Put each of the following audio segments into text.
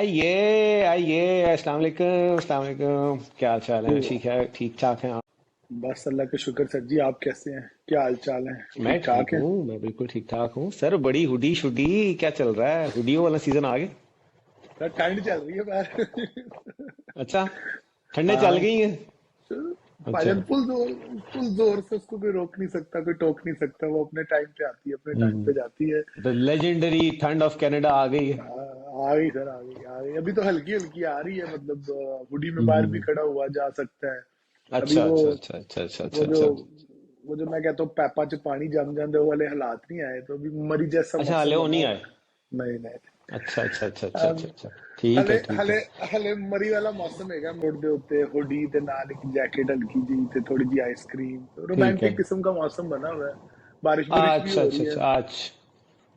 आइए आइए, अस्सलाम वालेकुम, अस्सलाम वालेकुम। क्या हाल चाल है? तो ठीक है, ठीक ठाक है आप? बस अल्लाह का शुक्र सर जी। आप कैसे हैं? क्या हाल चाल है? मैं ठीक ठीक ठाक है। हूँ, मैं बिल्कुल ठीक ठाक हूँ सर। बड़ी हुडी शुडी क्या चल रहा है? हुडियो वाला सीजन आ गया? सर ठंड चल रही है बाहर। अच्छा, ठंडे चल हाँ। गई है। अच्छा। भाईजान फुल जोर से उसको कोई रोक नहीं सकता, कोई टोक नहीं सकता। वो अपने टाइम पे आती है, अपने टाइम पे हम्म। जाती है। द लेजेंडरी ठंड ऑफ कनाडा आ गई है। आ गई सर, आ गई आ गई। अभी तो हल्की हल्की आ रही है, मतलब हुडी में बाहर भी हम्म। खड़ा हुआ जा सकता है। अभी अच्छा वो अच्छा अच्छा अच्छा अच्छा वो अच्छा जो अच्छा। वो जो मैं कहता हूँ पैपा च पानी जम जाते वो वाले हालात नहीं आए, तो अभी मरी जैसा अच्छा, हाले मौसम वो बना नहीं हुआ आए? है। नहीं नहीं। अच्छा अच्छा अच्छा अच्छा ਅਮ, अच्छा अच्छा। ठीक ਹਲੇ है, ठीक ਹਲੇ है। ਹਲੇ ਮਰੀ ਵਾਲਾ ਮੌਸਮ ਹੈਗਾ। ਮੁੜ ਦੇ ਉੱਤੇ ਹੁੱਡੀ ਤੇ ਨਾਲ ਇੱਕ ਜੈਕਟ ਹਲਕੀ ਜੀ ਤੇ ਥੋੜੀ ਜੀ ਆਈਸਕ੍ਰੀਮ, ठीक है। रोमांटिक किस्म का मौसम बना हुआ है। बारिश बुरिश भी अच्छा हो अच्छा रही है। अच्छा।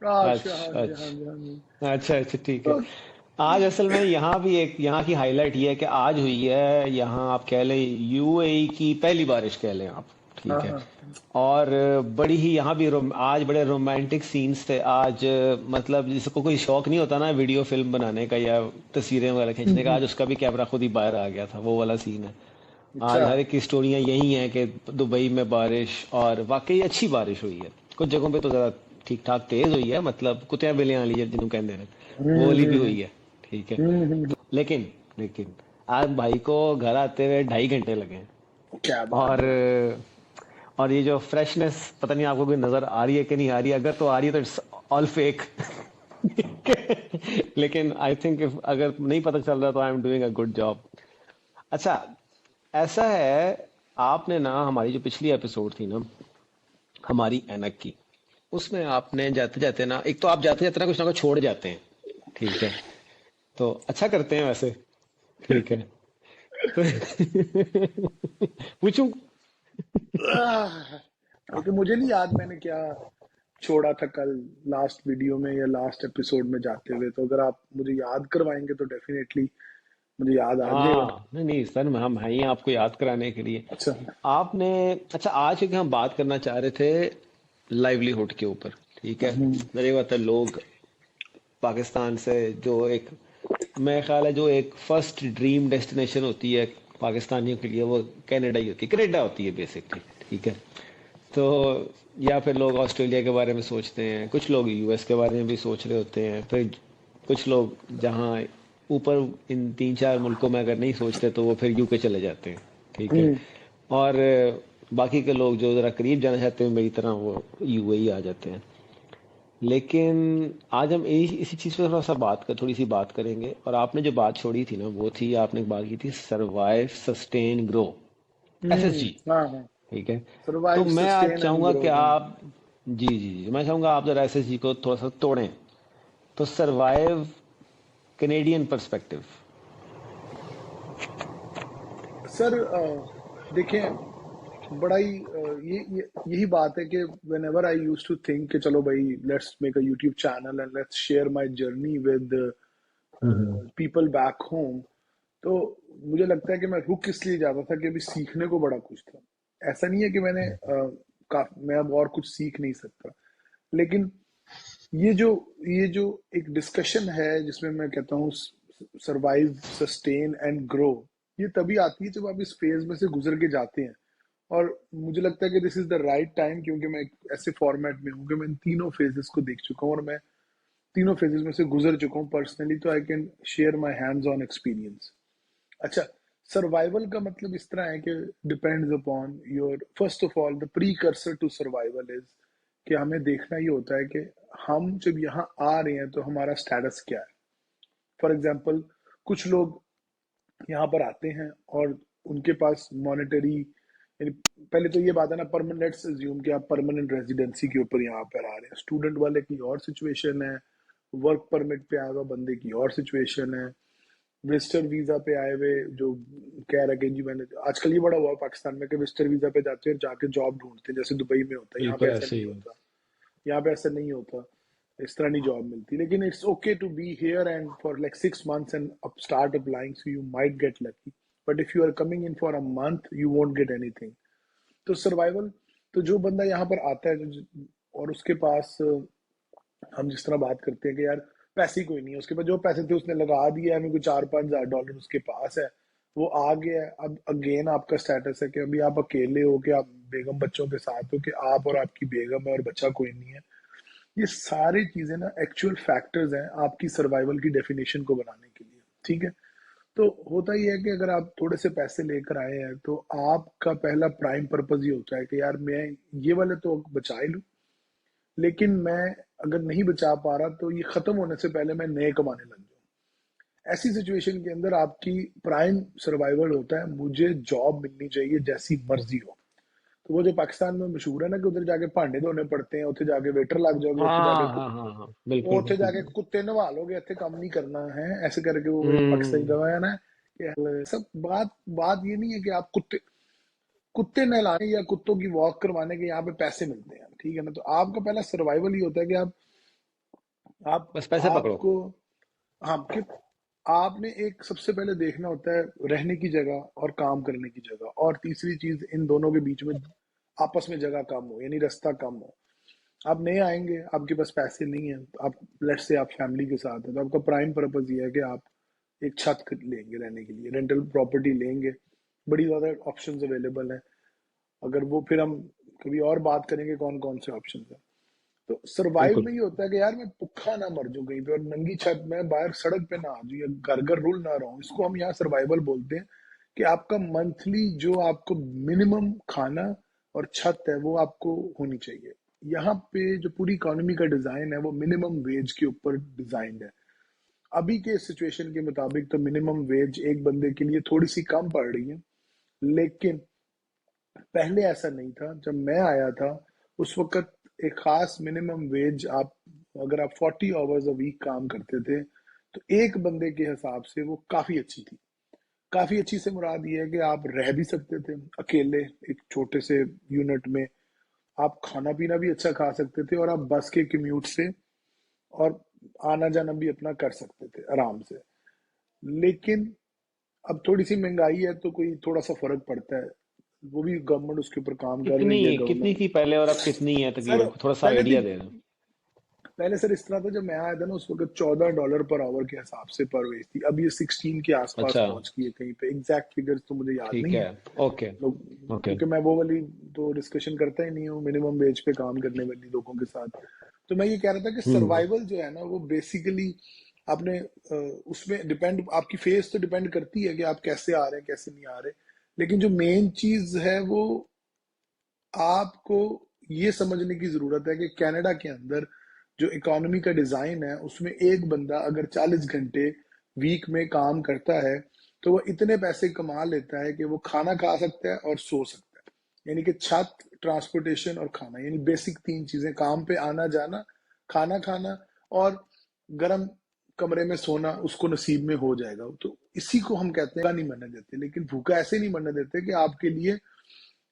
अच्छा, हाँ अच्छा जी हाँ जी हाँ जी। अच्छा अच्छा अच्छा, ठीक है। तो आज असल में यहाँ भी एक यहाँ की हाईलाइट ये है कि आज हुई है यहाँ, आप कह लें यूएई की पहली बारिश कह लें आप। हाँ ठीक है। हाँ। और बड़ी ही यहाँ भी आज बड़े रोमांटिक सीन्स थे आज। मतलब जिसको कोई शौक नहीं होता ना वीडियो फिल्म बनाने का या तस्वीरें वगैरह खींचने का, आज उसका भी कैमरा खुद ही बाहर आ गया था। वो वाला सीन है। आज अच्छा। हर एक की स्टोरियां यही हैं कि दुबई में बारिश, और वाकई अच्छी बारिश हुई है। कुछ जगहों पे तो ज़रा ठीक ठाक तेज हुई है, मतलब कुत्तियां बिल्लियां वाली जिन्होंने कहते हैं, वो वाली भी हुई है। ठीक है। हम्म। लेकिन लेकिन आज भाई को घर आते हुए 2.5 घंटे लगे हैं। क्या बात और है। और ये जो फ्रेशनेस, पता नहीं आपको कोई नजर आ रही है कि नहीं आ रही है। अगर तो आ रही है तो इट्स ऑल फेक। लेकिन आई थिंक अगर नहीं पता चल रहा तो I am doing a good job. अच्छा, ऐसा है, आपने ना हमारी जो पिछली एपिसोड थी ना, हमारी एनक की, उसमें आपने जाते जाते ना, एक तो आप जाते जाते ना कुछ छोड़ जाते हैं। ठीक है। तो अच्छा करते हैं वैसे। ठीक है। तो पूछूं? आह, क्योंकि मुझे नहीं याद मैंने क्या छोड़ा था कल लास्ट वीडियो में या लास्ट एपिसोड में जाते हुए। तो अगर आप मुझे याद करवाएंगे तो डेफिनेटली मुझे याद आ जाएगा। हाँ, नहीं नहीं सर, हम हैं ही आपको याद कराने के लिए। अच्छा। आपने, अच्छा आज क्योंकि हम बात करना चाह रहे थे लाइवलीहुड के ऊपर। ठीक है। हम्म। मेरी बात है, लोग पाकिस्तान से जो एक, मेरा ख्याल है जो एक फर्स्ट ड्रीम डेस्टिनेशन होती है पाकिस्तानियों के लिए, वो कनाडा ही होती है, कनाडा होती है बेसिकली। ठीक है। तो या फिर लोग ऑस्ट्रेलिया के बारे में सोचते हैं, कुछ लोग यूएस के बारे में भी सोच रहे होते हैं, फिर कुछ लोग जहाँ ऊपर इन 3 4 मुल्कों में अगर नहीं सोचते तो वो फिर यूके चले जाते हैं। ठीक है। हम्म। और बाकी के लोग जो ज़रा करीब जाना चाहते हैं मेरी तरह, वो यूएई आ जाते हैं। लेकिन आज हम इसी चीज़ पे थोड़ी सी बात करेंगे। और आपने जो बात छोड़ी थी ना, वो थी, आपने एक बात की थी, सरवाइव सस्टेन ग्रो, एसएसजी। हाँ हाँ। ठीक है। तो सर्वाइव मैं आज सस्टेन एंड चाहूंगा ग्रो, कि हाँ। आप, जी जी जी, मैं चाहूंगा आप जरा एसएसजी को थोड़ा सा तोड़ें। तो सरवाइव कैनेडियन पर्सपेक्टिव। सर देखें, बड़ा ही यही बात है कि whenever I use to think कि चलो भाई let's make a YouTube channel and let's share my journey with hmm. People back home. तो मुझे लगता है कि मैं रुक इसलिए जाता था कि अभी सीखने को बड़ा कुछ था। ऐसा नहीं है कि मैं अब और कुछ सीख नहीं सकता, लेकिन ये जो ये जो एक डिस्कशन है जिसमें मैं कहता हूँ सरवाइव सस्टेन एंड ग्रो, ये तभी आती है जब आप इस फेज में से गुजर के जाते हैं। और मुझे लगता है कि this is the right time, क्योंकि मैं एक ऐसे फॉर्मेट में हूँ कि मैं इन तीनों फेजेस को देख चुका हूँ और मैं तीनों फेजेस में से गुजर चुका हूँ पर्सनली। तो I can share my hands on experience. अच्छा, सर्वाइवल का मतलब इस तरह है कि depends upon your, first of all the precursor to survival is कि हमें देखना ये होता है कि हम जब यहाँ आ रहे हैं तो हमारा स्टेटस क्या है। फॉर एग्जाम्पल, कुछ लोग यहाँ पर आते हैं और उनके पास मॉनेटरी, यानी पहले तो ये बात है ना, परमानेंट, लेट्स अज्यूम कि आप परमानेंट रेजिडेंसी के ऊपर यहाँ पर आ रहे हैं। स्टूडेंट वाले की और सिचुएशन है, वर्क परमिट पे आए हुआ बंदे की और सिचुएशन है, विजिटर वीजा पे आए हुए जो कह रहा है कि जी मैंने, आजकल ये बड़ा हुआ है पाकिस्तान में कि विजिटर वीजा पे जाते हैं, जाके जॉब ढूंढते हैं जैसे दुबई में होता है। यहाँ पे बिल्कुल ऐसा ऐसे नहीं ही है। होता। यहाँ पे ऐसा नहीं होता, इस तरह नहीं जॉब मिलती। लेकिन it's okay to be here and for like 6 months and up start applying, so you might get lucky. But if you are coming in for a month you won't get anything. तो survival, तो जो बंदा यहाँ पर आता है और उसके पास हम जिस तरह बात करते हैं कि यार पैसे ही कोई नहीं है उसके पास, जो पैसे थे उसने लगा दिया है, अभी कोई 4-5 हज़ार डॉलर उसके पास है, वो आ गया है। अब अगेन आपका स्टेटस है कि अभी आप अकेले हो, कि आप बेगम बच्चों के साथ हो, कि आप और आपकी बेगम है और बच्चा कोई नहीं है। ये सारी चीजें ना एक्चुअल फैक्टर्स हैं आपकी सर्वाइवल की डेफिनेशन को बनाने के लिए, ठीक है। तो होता ही है कि अगर आप थोड़े से पैसे लेकर आए हैं तो आपका पहला प्राइम पर्पज ये होता है कि यार मैं ये वाले तो बचा ही लूं, लेकिन मैं अगर नहीं बचा पा रहा तो ये खत्म होने से पहले मैं नए कमाने लग जाऊं। ऐसी सिचुएशन के अंदर आपकी प्राइम सर्वाइवल होता है मुझे जॉब मिलनी चाहिए जैसी मर्जी हो। तो वो जो पाकिस्तान में मशहूर है ना कि उधर जाके भांडे धोने पड़ते हैं, उधर जाके वेटर लग जाओगे, उधर जाके हाँ हाँ हाँ हाँ, वो बिल्कुल उठे बिल्कुल जाके बिल्कुल। कुत्ते नवा लोगे, इतने काम नहीं करना है, ऐसे करके वो एक पाकिस्तानी हम्म। दवा है ना कि सब बात बात ये नहीं है कि आप कुत्ते कुत्ते नहलाने या कुत्तों की वॉक करवाने के यहाँ पे पैसे मिलते हैं, ठीक है ना। तो आपका पहला सर्वाइवल ही होता है कि आप बस पैसे पकड़ो। आपको हाँ कि आपने एक सबसे पहले देखना होता है रहने की जगह और काम करने की जगह, और तीसरी चीज इन दोनों के बीच में आपस में जगह कम हो, यानी रास्ता कम हो। आप नए आएंगे, आपके पास पैसे नहीं है, आप लेट्स से आप फैमिली के साथ हैं, तो आपका प्राइम पर्पज ये है कि आप एक छत लेंगे रहने के लिए, रेंटल प्रॉपर्टी लेंगे। बड़ी ज्यादा ऑप्शंस अवेलेबल हैं, अगर वो फिर हम कभी और बात करेंगे कौन कौन से ऑप्शंस हैं। तो सरवाइव बिल्कुल। में ये होता है कि यार मैं भूखा ना मर जाऊं कहीं पे, और नंगी छत में बाहर सड़क पे ना आ जाऊं, या घर घर रुल ना रहूं। इसको हम यहाँ सर्वाइवल बोलते हैं कि आपका मंथली जो आपको मिनिमम खाना और छत है वो आपको होनी चाहिए। यहाँ पे जो पूरी इकोनॉमी का डिजाइन है वो मिनिमम वेज के ऊपर डिजाइंड है। अभी के सिचुएशन के मुताबिक तो मिनिमम वेज एक बंदे के लिए थोड़ी सी कम पड़ रही है, लेकिन पहले ऐसा नहीं था। जब मैं आया था उस वक्त एक खास मिनिमम वेज, आप अगर आप 40 आवर्स अ वीक काम करते थे तो एक बंदे के हिसाब से वो काफी अच्छी थी। काफी अच्छी से मुराद ये है कि आप रह भी सकते थे अकेले एक छोटे से यूनिट में, आप खाना पीना भी अच्छा खा सकते थे, और आप बस के कम्यूट से और आना जाना भी अपना कर सकते थे आराम से। लेकिन अब थोड़ी सी महंगाई है तो कोई थोड़ा सा फर्क पड़ता है, वो भी गवर्नमेंट उसके ऊपर काम कर कितनी रही है कितनी गवर्नमेंट। थी पहले और अब कितनी है सर तकरीबन, थोड़ा सा पहले थी आइडिया दे दें। पहले सर इस तरह था, जब मैं आया था ना उस वक्त $14 पर आवर के हिसाब से पर वेज थी। अब ये 16 के आसपास अच्छा। पहुंच गई है कहीं पे, एग्जैक्ट फिगर्स तो मुझे याद ठीक नहीं है। है। ओके। लोग, ओके। क्योंकि मैं वो वाली तो डिस्कशन करता ही नहीं हूँ मिनिमम वेज पे काम करने वाली लोगों के साथ। तो मैं ये कह रहा था कि हम्म। सर्वाइवल जो है ना वो बेसिकली आपने उसमें डिपेंड, आपकी फेस तो डिपेंड करती है कि आप कैसे आ रहे हैं कैसे नहीं आ रहे, लेकिन जो मेन चीज है वो आपको ये समझने की जरूरत है कि कनाडा के अंदर जो इकोनॉमी का डिजाइन है उसमें एक बंदा अगर 40 घंटे वीक में काम करता है तो वो इतने पैसे कमा लेता है कि वो खाना खा सकता है और सो सकता है। यानी कि छत, ट्रांसपोर्टेशन और खाना, यानी बेसिक तीन चीजें, काम पे आना जाना, खाना खाना और गर्म कमरे में सोना उसको नसीब में हो जाएगा। तो इसी को हम कहते हैं, भूखा नहीं मरने देते, लेकिन भूखा ऐसे नहीं मरने देते कि आपके लिए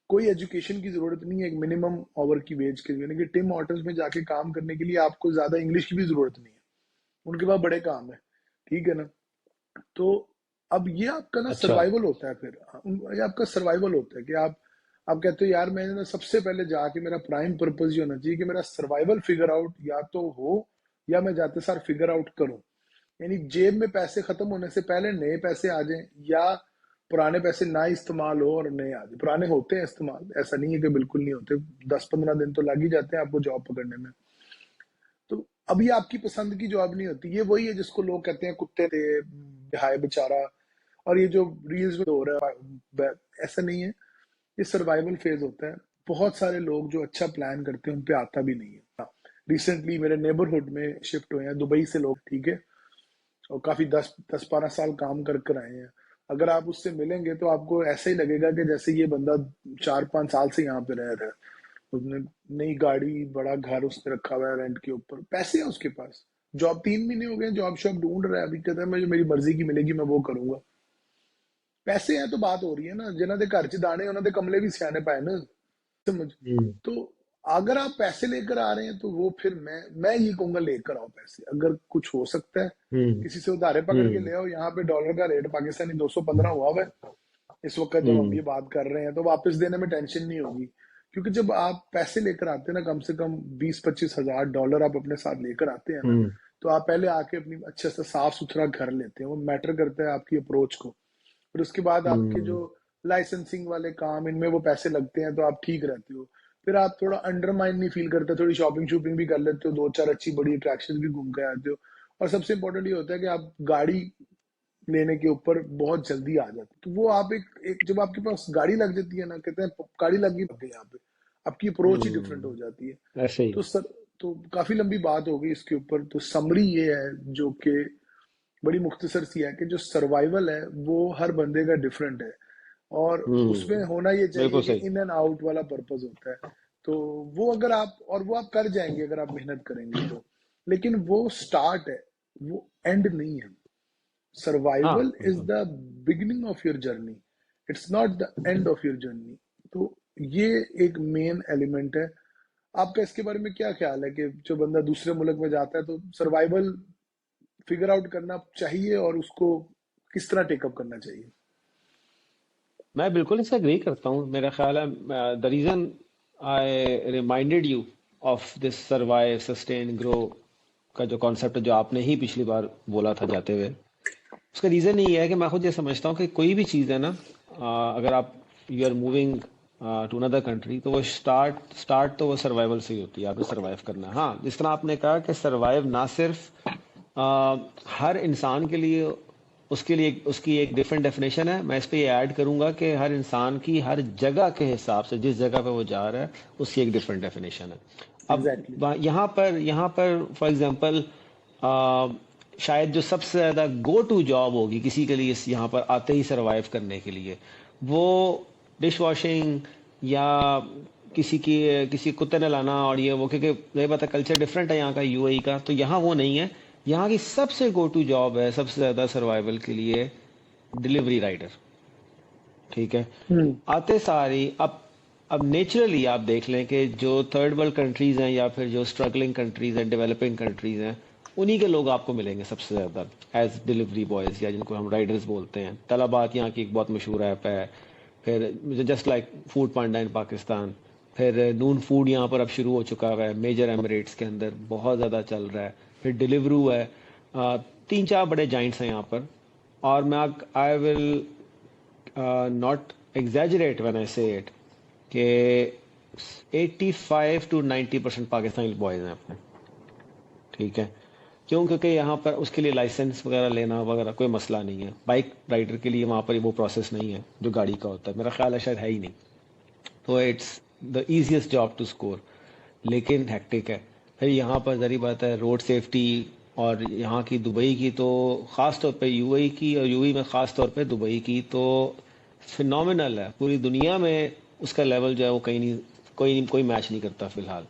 कोई एजुकेशन की जरूरत नहीं है एक मिनिमम आवर की वेज के लिए। यानी कि टिम हॉटल्स में जाके काम करने के लिए आपको ज्यादा इंग्लिश की भी जरूरत नहीं है, उनके पास बड़े काम है, ठीक है ना। तो अब ये आपका ना अच्छा। सर्वाइवल होता है फिर, ये आपका सर्वाइवल होता है कि आप कहते हो यार मैंने ना सबसे पहले जाके, मेरा प्राइम पर्पज ये होना चाहिए कि मेरा सर्वाइवल फिगर आउट या तो हो, या मैं जाते सार फिगर आउट करूं। यानी जेब में पैसे खत्म होने से पहले नए पैसे आ जाएं, या पुराने पैसे ना इस्तेमाल हो और नए आ जाए। पुराने होते हैं इस्तेमाल, ऐसा नहीं है कि बिल्कुल नहीं होते, 10-15 दिन तो लग ही जाते हैं आपको जॉब पकड़ने में। तो अभी आपकी पसंद की जॉब नहीं होती, ये वही है जिसको लोग कहते हैं कुत्ते थे हाय बेचारा। और ये जो रील्स में हो रहा है ऐसा नहीं है, ये सर्वाइवल फेज होता है। बहुत सारे लोग जो अच्छा प्लान करते हैं उन पे आता भी नहीं है। रिसेंटली मेरे नेबरहुड में शिफ्ट हुए हैं दुबई से लोग, ठीक है, और काफी 10-12 साल काम कर कर आए हैं। अगर आप उससे मिलेंगे तो आपको ऐसा ही लगेगा कि जैसे ये बंदा 4-5 साल से यहाँ पे रह रहा है। उसने नई गाड़ी, बड़ा घर उसने रखा हुआ है रेंट के ऊपर, पैसे है उसके पास। जॉब 3 महीने हो गए, जॉब शॉब ढूंढ रहा है, अभी कहता है मुझे मेरी मर्जी की मिलेगी मैं वो करूंगा। पैसे हैं तो बात हो रही है ना, जिन्हों के घर च दाने उन्होंने कमले भी सियाने पाए ना, समझ। हम्म। तो अगर आप पैसे लेकर आ रहे हैं तो वो फिर मैं ये कहूंगा लेकर आओ पैसे, अगर कुछ हो सकता है हम्म। किसी से उधारे पकड़ के हम्म। ले आओ। यहाँ पे डॉलर का रेट पाकिस्तानी 215 हुआ हुआ है इस वक्त जब हम हम्म। ये बात कर रहे हैं, तो वापस देने में टेंशन नहीं होगी। क्योंकि जब आप पैसे लेकर आते हैं ना, कम से कम 20-25 हजार डॉलर आप अपने साथ लेकर आते हैं ना, हम्म। तो आप पहले आके अपनी अच्छे से साफ सुथरा घर लेते हैं, वो मैटर करता है आपकी अप्रोच को। फिर उसके बाद आपके जो हम्म। लाइसेंसिंग वाले काम, इनमें वो पैसे लगते हैं तो आप ठीक रहते हो। फिर आप थोड़ा अंडरमाइन नहीं फील करते, थोड़ी शॉपिंग शॉपिंग भी कर लेते हो, दो चार अच्छी बड़ी अट्रैक्शन भी घूम के आते हो। और सबसे इंपॉर्टेंट ये होता है कि आप गाड़ी लेने के ऊपर बहुत जल्दी आ जाते, तो वो आप एक जब आपके पास गाड़ी लग जाती है ना, कहते हैं गाड़ी लगी लग गई, यहाँ पे आपकी अप्रोच ही डिफरेंट हो जाती है। ऐसे ही। तो सर, तो काफी लंबी बात हो गई इसके ऊपर, तो समरी ये है जो कि बड़ी मुख्तसर सी है कि जो सर्वाइवल है वो हर बंदे का डिफरेंट है, और उसमें होना ये बिल्कुल चाहिए कि सही। इन एंड आउट वाला पर्पस होता है। तो वो अगर आप, और वो आप कर जाएंगे अगर आप मेहनत करेंगे तो, लेकिन वो स्टार्ट है, वो एंड नहीं है। हाँ सर्वाइवल इज बिल्कुल। The beginning of your journey, it's not the end of your journey. तो ये एक मेन एलिमेंट है। आपका इसके बारे में क्या ख्याल है कि जो बंदा दूसरे मुल्क में जाता है तो सर्वाइवल फिगर आउट करना चाहिए और उसको किस तरह टेकअप करना चाहिए? मैं बिल्कुल इससे एग्री करता हूँ। मेरा ख्याल है the reason I reminded you of this survive sustain grow का जो कॉन्सेप्ट जो आपने ही पिछली बार बोला था जाते हुए, उसका रीजन ये है कि मैं खुद ये समझता हूँ कि कोई भी चीज़ है ना, अगर आप you are moving to another country, तो वो स्टार्ट स्टार्ट तो वो सर्वाइवल से ही होती है। आपको सर्वाइव करना है। हाँ, जिस तरह आपने कहा कि सर्वाइव ना सिर्फ हर इंसान के लिए, उसके लिए उसकी एक डिफरेंट डेफिनेशन है। मैं इस पे ये ऐड करूंगा कि हर इंसान की हर जगह के हिसाब से, जिस जगह पे वो जा रहा है, उसकी एक डिफरेंट डेफिनेशन है। अब एग्जैक्टली। यहाँ पर फॉर एग्जांपल शायद जो सबसे ज्यादा गो टू जॉब होगी किसी के लिए यहाँ पर आते ही सरवाइव करने के लिए, वो डिश वॉशिंग या किसी कुत्ते ने लाना और ये वो, क्योंकि नहीं पता कल्चर डिफरेंट है यहाँ का, यूएई का, तो यहाँ वो नहीं है। यहाँ की सबसे गो टू जॉब है सबसे ज्यादा सर्वाइवल के लिए डिलीवरी राइडर। ठीक है। हम्म। आते सारी अब नेचुरली आप देख लें कि जो थर्ड वर्ल्ड कंट्रीज हैं या फिर जो स्ट्रगलिंग कंट्रीज हैं, डेवलपिंग कंट्रीज हैं, उन्हीं के लोग आपको मिलेंगे सबसे ज्यादा एज डिलीवरी बॉयज, या जिनको हम राइडर्स बोलते हैं। तलाबात यहाँ की एक बहुत मशहूर ऐप है। फिर जस्ट लाइक फूड पांडा इन पाकिस्तान। फिर नून फूड यहाँ पर अब शुरू हो चुका है मेजर एमिरेट्स के अंदर, बहुत ज़्यादा चल रहा है। फिर डिलीवरू है। तीन चार बड़े जाइंट्स हैं यहाँ पर। और मैं I will not exaggerate when I से इट कि 85 to 90% पाकिस्तानी बॉयज हैं अपने। ठीक है। क्यों? क्योंकि यहाँ पर उसके लिए लाइसेंस वगैरह लेना वगैरह कोई मसला नहीं है। बाइक राइडर के लिए वहाँ पर वो प्रोसेस नहीं है जो गाड़ी का होता है, मेरा ख्याल है शायद है ही नहीं। तो it's the easiest job to score, लेकिन हेक्टिक है। फिर यहाँ पर जरी बात है रोड सेफ्टी, और यहाँ की दुबई की तो ख़ास तौर पे, यूएई की और यूएई में ख़ास तौर पे दुबई की तो फिनोमिनल है। पूरी दुनिया में उसका लेवल जो है वो कहीं नहीं, कोई मैच नहीं करता फिलहाल।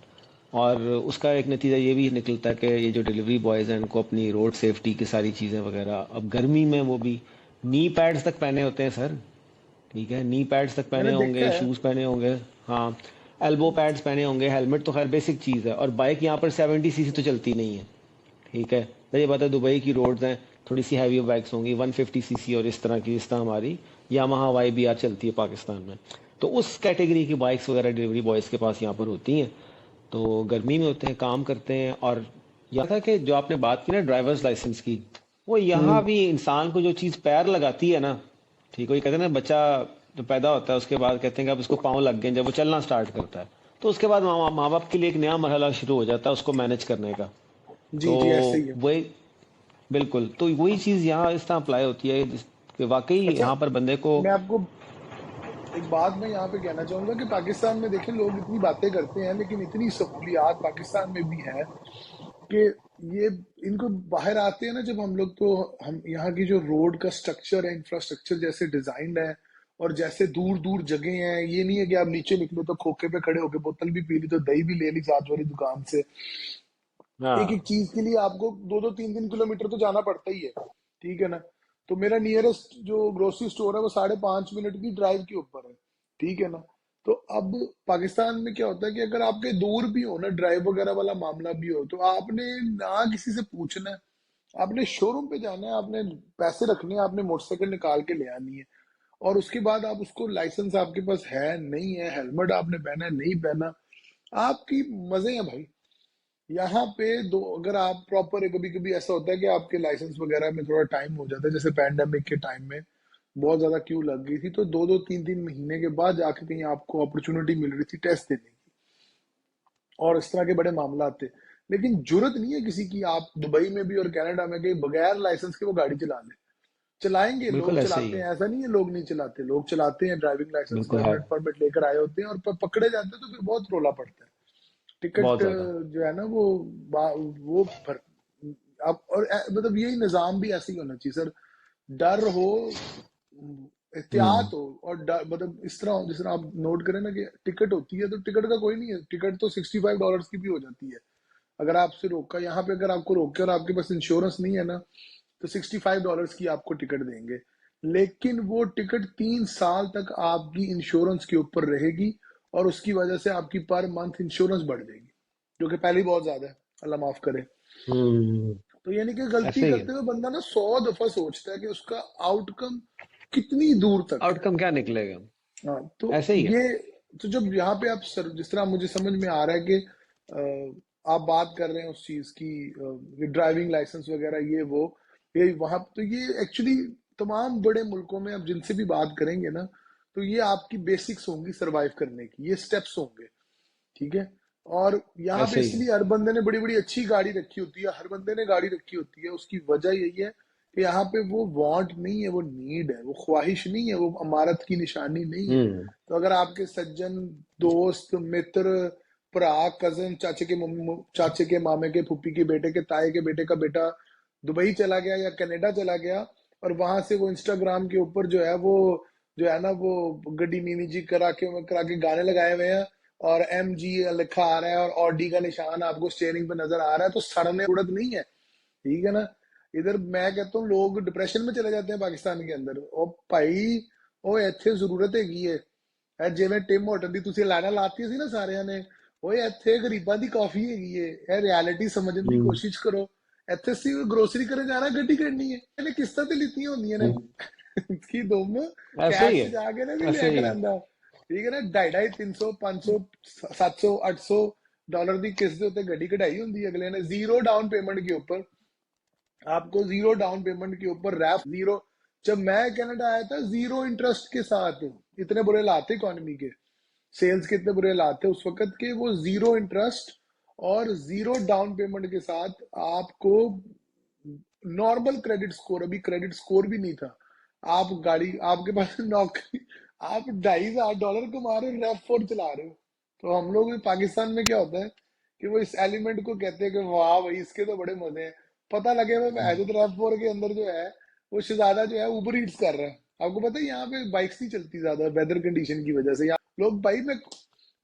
और उसका एक नतीजा ये भी निकलता है कि ये जो डिलीवरी बॉयज़ हैं इनको अपनी रोड सेफ्टी की सारी चीज़ें वगैरह, अब गर्मी में वो भी नी पैड्स तक पहने होते हैं सर। ठीक है, नी पैड्स तक मैंने पहने देखा होंगे, है। शूज पहने होंगे। हाँ, एल्बो पैड्स पहने होंगे, हेलमेट तो खैर बेसिक चीज़ है। और बाइक यहाँ पर 70 सीसी तो चलती नहीं है। ठीक है। तो ये बात है, दुबई की रोड्स हैं, थोड़ी सी हैवी बाइक्स होंगी 150 सीसी और इस तरह की, जिस तरह हमारी यामाहा YBR चलती है पाकिस्तान में। तो उस कैटेगरी की बाइक्स वगैरह डिलीवरी बॉयज़ के पास यहाँ पर होती हैं। तो गर्मी में होते हैं, काम करते हैं। और यह था कि जो आपने बात की ना ड्राइवर्स लाइसेंस की, वो यहाँ हम्म। भी इंसान को जो चीज़ पैर लगाती है ना, ठीक है, ये कहते हैं ना, बच्चा जो पैदा होता है उसके बाद कहते हैं कि अब उसको पाँव लग गए, जब वो चलना स्टार्ट करता है, तो उसके बाद माँ बाप के लिए एक नया मरहला शुरू हो जाता है उसको मैनेज करने का। जी तो जी, ऐसे ही है। वही, बिल्कुल, तो वही चीज़ यहाँ इस तरह अप्लाई होती है कि वाकई अच्छा, यहाँ पर बंदे को। मैं आपको एक बात मैं यहाँ पे कहना चाहूंगा कि पाकिस्तान में देखें, लोग इतनी बातें करते हैं लेकिन इतनी सहूलियात पाकिस्तान में भी है कि ये, इनको बाहर आते हैं ना जब हम लोग, तो हम यहाँ की जो रोड का स्ट्रक्चर है, इंफ्रास्ट्रक्चर जैसे डिजाइंड है, और जैसे दूर दूर जगह हैं, ये नहीं है कि आप नीचे निकले तो खोखे पे खड़े होके बोतल भी पी ली तो दही भी ले ली साथ वाली दुकान से। एक एक हाँ। चीज के लिए आपको 2-2 3-3 किलोमीटर तो जाना पड़ता ही है। ठीक है ना? तो मेरा नियरेस्ट जो ग्रोसरी स्टोर है वो 5.5 मिनट की ड्राइव के ऊपर है। ठीक है ना? तो अब पाकिस्तान में क्या होता है कि अगर आपके दूर भी हो ना, ड्राइव वगैरह वाला मामला भी हो, तो आपने ना किसी से पूछना है, आपने शोरूम पे जाना है, आपने पैसे रखने हैं, आपने मोटरसाइकिल निकाल के ले आनी है। और उसके बाद आप उसको, लाइसेंस आपके पास है नहीं है, हेलमेट आपने पहना है नहीं पहना, आपकी मजे हैं भाई। यहाँ पे दो, अगर आप प्रॉपर, कभी कभी ऐसा होता है कि आपके लाइसेंस वगैरह में थोड़ा टाइम हो जाता है, जैसे पैंडेमिक के टाइम में बहुत ज्यादा क्यू लग गई थी, तो 2-2 3-3 महीने के बाद जाके कहीं आपको अपॉर्चुनिटी मिल रही थी टेस्ट देने की, और इस तरह के बड़े मामला आते। लेकिन जरूरत नहीं है किसी की, आप दुबई में भी और कनाडा में कहीं बगैर लाइसेंस के वो गाड़ी चला ले, चलाएंगे, बिल्कुल लोग ऐसे ही चलाते है। हैं, ऐसा नहीं है लोग नहीं चलाते, लोग चलाते हैं, ड्राइविंग लाइसेंस बिल्कुल है। परमिट परमिट लेकर आए होते हैं, और पकड़े जाते हैं तो फिर बहुत रोला पड़ता है। टिकट बहुत ज्यादा। जो है ना वो वो भर, आप और मतलब यही निजाम भी ऐसे ही होना चाहिए सर। डर हो, एहतियात हम्म। हो, और डर मतलब इस तरह हो, जिस तरह आप नोट करें ना कि टिकट होती है तो टिकट का कोई नहीं है, टिकट तो $65 की भी हो जाती है। अगर आपसे रोका, यहाँ पे अगर आपको रोके और आपके पास इंश्योरेंस नहीं है ना, तो $65 की आपको टिकट देंगे। लेकिन वो टिकट 3 साल तक आपकी इंश्योरेंस के ऊपर रहेगी, और उसकी वजह से आपकी पर मंथ इंश्योरेंस बढ़ जाएगी, जो कि पहले ही बहुत ज्यादा है, अल्लाह माफ करे। हम्म। तो यानी कि गलती ऐसे ही है। करते हुए बंदा ना 100 दफा सोचता है कि उसका आउटकम कितनी दूर तक है। आउटकम क्या निकलेगा। हाँ, तो ऐसे ही है। ये, तो जब यहाँ पे आप सर, जिस तरह मुझे समझ में आ रहा है कि आप बात कर रहे हैं उस चीज की, ड्राइविंग लाइसेंस वगैरह ये वो, ये वहां तो ये एक्चुअली तमाम बड़े मुल्कों में आप जिनसे भी बात करेंगे ना, तो ये आपकी बेसिक्स होंगी सरवाइव करने की, ये स्टेप्स होंगे, ठीक है। और यहाँ पे ऐसे ही है। इसलिए हर बंदे ने बड़ी बड़ी अच्छी गाड़ी रखी होती है, हर बंदे ने गाड़ी रखी होती है, उसकी वजह यही है कि यहाँ पे वो वांट नहीं है, वो नीड है, वो ख्वाहिश नहीं है, वो अमारत की निशानी नहीं है। हम्म। तो अगर आपके सज्जन, दोस्त, मित्र, भरा, कजन, चाचे के मामे के, फूफी के बेटे के, ताए के बेटे का बेटा दुबई चला गया या कनाडा चला गया, और वहां से वो इंस्टाग्राम के ऊपर जो है वो, जो है ना वो गड्डी मीनी जी करा के गाने लगाए हुए हैं, और MG लिखा आ रहा है, और ऑडी का निशान आपको स्टेयरिंग पे नजर आ रहा है, तो सड़ने उड़द नहीं है, ठीक है ना। इधर मैं कहता हूँ लोग डिप्रेशन में चले जाते हैं पाकिस्तान के अंदर। ओ भाई, ओ ਇੱਥੇ ਜ਼ਰੂਰਤ ਹੈਗੀ ਏ, ਇਹ ਜਿਵੇਂ ਟਿਮ ਹੋਟਲ ਦੀ ਤੁਸੀਂ ਲਾਈਨਾਂ ਲਾਤੀ ਸੀ ਨਾ ਸਾਰਿਆਂ ਨੇ, ਓਏ ਇੱਥੇ ਗਰੀਬਾਂ ਦੀ ਕਾਫੀ ਹੈਗੀ ਏ, ਇਹ ਰਿਐਲਿਟੀ ਸਮਝਣ ਦੀ हम्म। ਕੋਸ਼ਿਸ਼ ਕਰੋ। ਇੱਥੇ ਅਸੀਂ ਗਰੋਸਰੀ ਕਰਨ ਜਾਣਾ, ਗੱਡੀ ਕਰਨੀ ਹੈ, ਇਹਨੇ ਕਿਸ਼ਤਾਂ ਤੇ ਲਿੱਤੀਆਂ ਹੁੰਦੀਆਂ ਨੇ हम्म। कि तुम ऐसे ही कैश है। जाके ना भी लिया ऐसे ही है। करांदा, ठीक है ना। 250, 300, 500, 700, 800 डॉलर की किस्त ਦੇ ਉੱਤੇ ਗੱਡੀ ਕਢਾਈ ਹੁੰਦੀ है अगले ने, जीरो डाउन पेमेंट के ऊपर, आपको जीरो डाउन पेमेंट के ऊपर रैप जीरो। जब मैं कनाडा आया था, जीरो इंटरेस्ट के साथ, इतने बुरे हालात थे इकोनॉमी के, सेल्स के इतने बुरे हालात थे उस वक्त के, वो जीरो इंटरेस्ट और जीरो डाउन पेमेंट के साथ आपको नॉर्मल क्रेडिट स्कोर, अभी क्रेडिट स्कोर भी नहीं था, आप गाड़ी, आपके पास नौकरी, आप $2,500 कमा रहे हो, रेफ फोर चला रहे हो। तो हम लोग पाकिस्तान में क्या होता है कि वो इस एलिमेंट को कहते हैं कि वाह भाई इसके तो बड़े मजे हैं, पता लगे हुए महजूद रेफ फोर के अंदर जो है वो शहजादा जो है उबर ईट्स कर रहा है। आपको पता है यहाँ पे बाइक्स नहीं चलती ज्यादा वेदर कंडीशन की वजह से, यहाँ लोग भाई,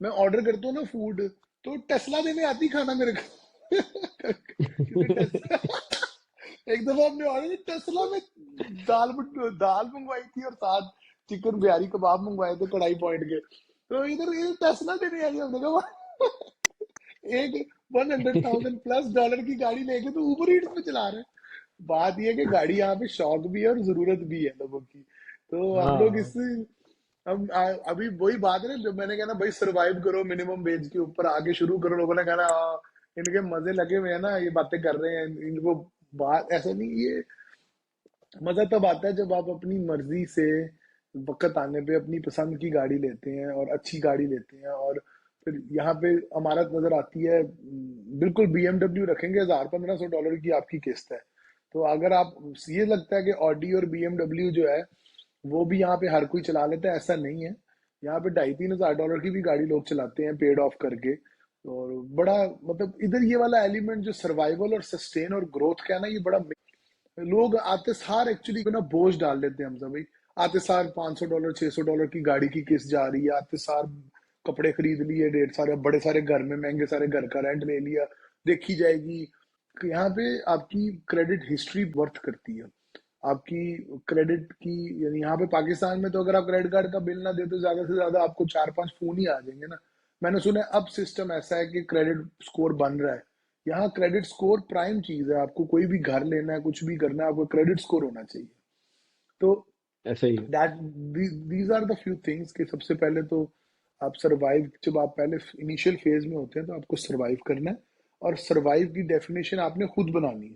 मैं ऑर्डर करता हूँ ना फूड, तो टेस्ला देने आती खाना मेरे को क्योंकि टेस्ला एक दफा हमने ऑर्डर टेस्ला में दाल दाल मंगवाई थी, और साथ चिकन बिहारी कबाब मंगवाए थे कढ़ाई पॉइंट के, तो इधर ये टेस्ला देने आई, हमने कहा एक 100,000 प्लस डॉलर की गाड़ी लेके तो ऊबर ईट्स में चला रहे हैं। बात यह है कि गाड़ी यहाँ पे शौक भी है और जरूरत भी है लोगों की। तो हम लोग हाँ। इस, अभी वही बात है ना, जब मैंने कहा ना भाई सरवाइव करो मिनिमम वेज के ऊपर, आगे शुरू करो, लोगों ने कहा ना हाँ, इनके मजे लगे हुए हैं ना, ये बातें कर रहे हैं इनको। बात ऐसा नहीं, ये मजा तब आता है जब आप अपनी मर्जी से वक्त आने पे अपनी पसंद की गाड़ी लेते हैं, और अच्छी गाड़ी लेते हैं, और फिर यहाँ पे अमारत नजर आती है, बिल्कुल BMW रखेंगे, 1,000-1,500 डॉलर की आपकी किस्त है। तो अगर आप, ये लगता है कि ऑडी और BMW जो है वो भी यहाँ पे हर कोई चला लेता है, ऐसा नहीं है। यहाँ पे 2,500-3,000 डॉलर की भी गाड़ी लोग चलाते हैं पेड ऑफ करके। और बड़ा मतलब इधर ये वाला एलिमेंट जो सर्वाइवल और सस्टेन और ग्रोथ का है ना, ये बड़ा, लोग आते सार एक्चुअली ना बोझ डाल देते हैं हम सब भाई। आते सार $500 $600 की गाड़ी की किस्त जा रही है, आते सार कपड़े खरीद लिए ढेर सारे, बड़े सारे घर में महंगे सारे घर का रेंट ले लिया, देखी जाएगी। यहाँ पे आपकी क्रेडिट हिस्ट्री वर्थ करती है, आपकी क्रेडिट की, यानी यहाँ पे पाकिस्तान में तो अगर आप क्रेडिट कार्ड का बिल ना दे तो ज्यादा से ज्यादा आपको 4-5 फोन ही आ जाएंगे ना। मैंने सुना है अब सिस्टम ऐसा है कि क्रेडिट स्कोर बन रहा है। यहाँ क्रेडिट स्कोर प्राइम चीज है, आपको कोई भी घर लेना है, कुछ भी करना है, आपको क्रेडिट स्कोर होना चाहिए। तो ऐसे ही है। That, these are the few things कि सबसे पहले तो आप सरवाइव, जब आप पहले इनिशियल फेज में होते हैं तो आपको सरवाइव करना है। और सरवाइव की डेफिनेशन आपने खुद बनानी है।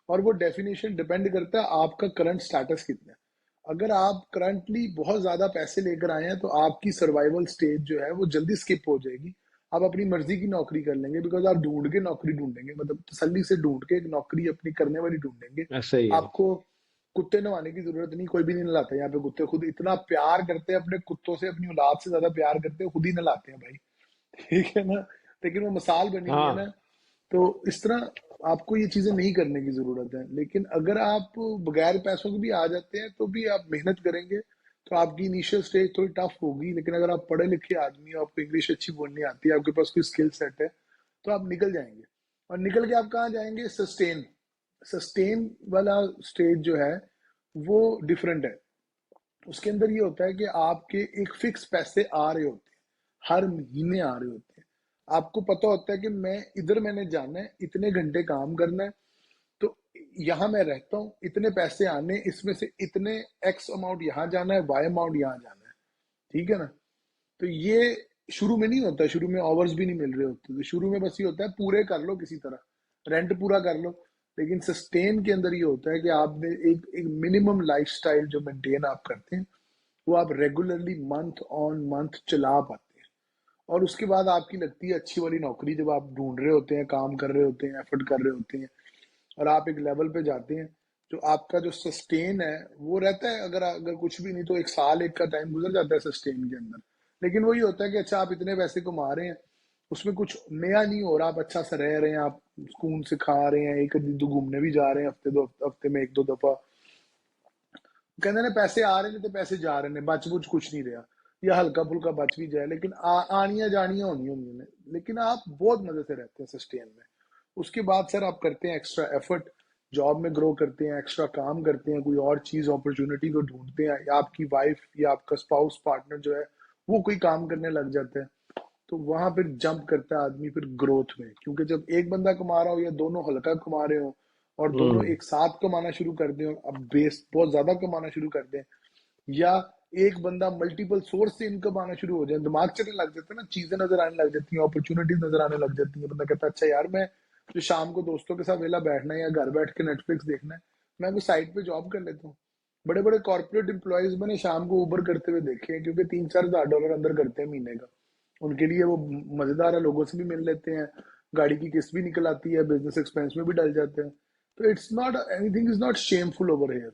और वो डेफिनेशन डिपेंड करता है आपका करंट स्टेटस कितना है। अगर आप करंटली बहुत ज्यादा पैसे लेकर आए हैं तो आपकी सर्वाइवल स्टेज जो है वो जल्दी स्किप हो जाएगी। आप अपनी मर्जी की नौकरी कर लेंगे, बिकॉज आप ढूंढ के नौकरी ढूंढेंगे, मतलब तसल्ली से ढूंढ के एक नौकरी अपनी करने वाली ढूंढेंगे। ऐसा ही है। आपको कुत्ते नहवाने की जरूरत नहीं, कोई भी नहीं नहलाता यहाँ पे कुत्ते, खुद इतना प्यार करते हैं अपने कुत्तों से, अपनी औलाद से ज्यादा प्यार करते हैं, खुद ही नहलाते हैं भाई। ठीक है ना। लेकिन वो मिसाल बनी हुई है ना। हाँ तो इस तरह आपको ये चीजें नहीं करने की जरूरत है। लेकिन अगर आप बगैर पैसों के भी आ जाते हैं तो भी आप मेहनत करेंगे तो आपकी इनिशियल स्टेज थोड़ी टफ होगी। लेकिन अगर आप पढ़े लिखे आदमी हो, आपको इंग्लिश अच्छी बोलनी आती है, आपके पास कोई स्किल सेट है, तो आप निकल जाएंगे। और निकल के आप कहाँ जाएंगे? सस्टेन। सस्टेन वाला स्टेज जो है वो डिफरेंट है। उसके अंदर ये होता है कि आपके एक फिक्स पैसे आ रहे होते हैं, हर महीने आ रहे होते हैं। आपको पता होता है कि मैं इधर मैंने जाना है, इतने घंटे काम करना है, तो यहाँ मैं रहता हूँ, इतने पैसे आने, इसमें से इतने एक्स अमाउंट यहाँ जाना है, वाई अमाउंट यहाँ जाना है। ठीक है ना। तो ये शुरू में नहीं होता, शुरू में आवर्स भी नहीं मिल रहे होते, तो शुरू में बस ये होता है पूरे कर लो किसी तरह, रेंट पूरा कर लो। लेकिन सस्टेन के अंदर ये होता है कि आपने एक एक मिनिमम लाइफस्टाइल जो मेंटेन आप करते हैं वो आप रेगुलरली मंथ ऑन मंथ चला पाते हैं। और उसके बाद आपकी लगती है अच्छी वाली नौकरी, जब आप ढूंढ रहे होते हैं, काम कर रहे होते हैं, एफर्ट कर रहे होते हैं, और आप एक लेवल पे जाते हैं जो आपका जो सस्टेन है वो रहता है। अगर अगर कुछ भी नहीं तो एक साल एक का टाइम गुजर जाता है सस्टेन के अंदर। लेकिन वही होता है कि अच्छा आप इतने पैसे कमा रहे हैं, उसमें कुछ नया नहीं हो रहा, आप अच्छा सा रह रहे हैं, आप सुकून से खा रहे हैं, एक दिन तो घूमने भी जा रहे हैं, हफ्ते दो हफ्ते में एक दो दफा। कहते ना पैसे आ रहे हैं तो पैसे जा रहे हैं, बच बुच कुछ नहीं रहा, या हल्का फुल्का बच भी जाए, लेकिन आनियां जानियां होनी होंगी। लेकिन आप बहुत मजे से रहते हैं सस्टेन में। उसके बाद सर आप करते हैं एक्स्ट्रा एफर्ट, जॉब में ग्रो करते हैं, एक्स्ट्रा काम करते हैं, कोई और चीज अपॉर्चुनिटी को ढूंढते हैं, या आपकी वाइफ या आपका स्पाउस पार्टनर जो है वो कोई काम करने लग जाता है, तो वहां फिर जंप करता है आदमी फिर ग्रोथ में। क्योंकि जब एक बंदा कमा रहा हो या दोनों हल्का कमा रहे हो और दोनों हम्म। एक साथ कमाना शुरू कर दें, और अब बेस बहुत ज्यादा कमाना शुरू कर दें, या एक बंदा मल्टीपल सोर्स से इनकम आना शुरू हो जाए, दिमाग चलने लग जाता है ना, चीजें नजर आने लग जाती हैं, अपॉर्चुनिटीज नजर आने लग जाती है। बंदा कहता है अच्छा यार, मैं जो शाम को दोस्तों के साथ वेला बैठना है या घर बैठ के नेटफ्लिक्स देखना है, मैं कोई साइड पे जॉब कर लेता हूँ। बड़े बड़े कॉर्पोरेट एम्प्लॉयज मैंने शाम को ऊबर करते हुए देखे हैं, क्योंकि 3-4 हज़ार डॉलर अंदर करते हैं महीने का। उनके लिए वो मजेदार है, लोगों से भी मिल लेते हैं, गाड़ी की किस्त भी निकल आती है, बिजनेस एक्सपेंस में भी डल जाते हैं। तो it's not, anything is not shameful over here.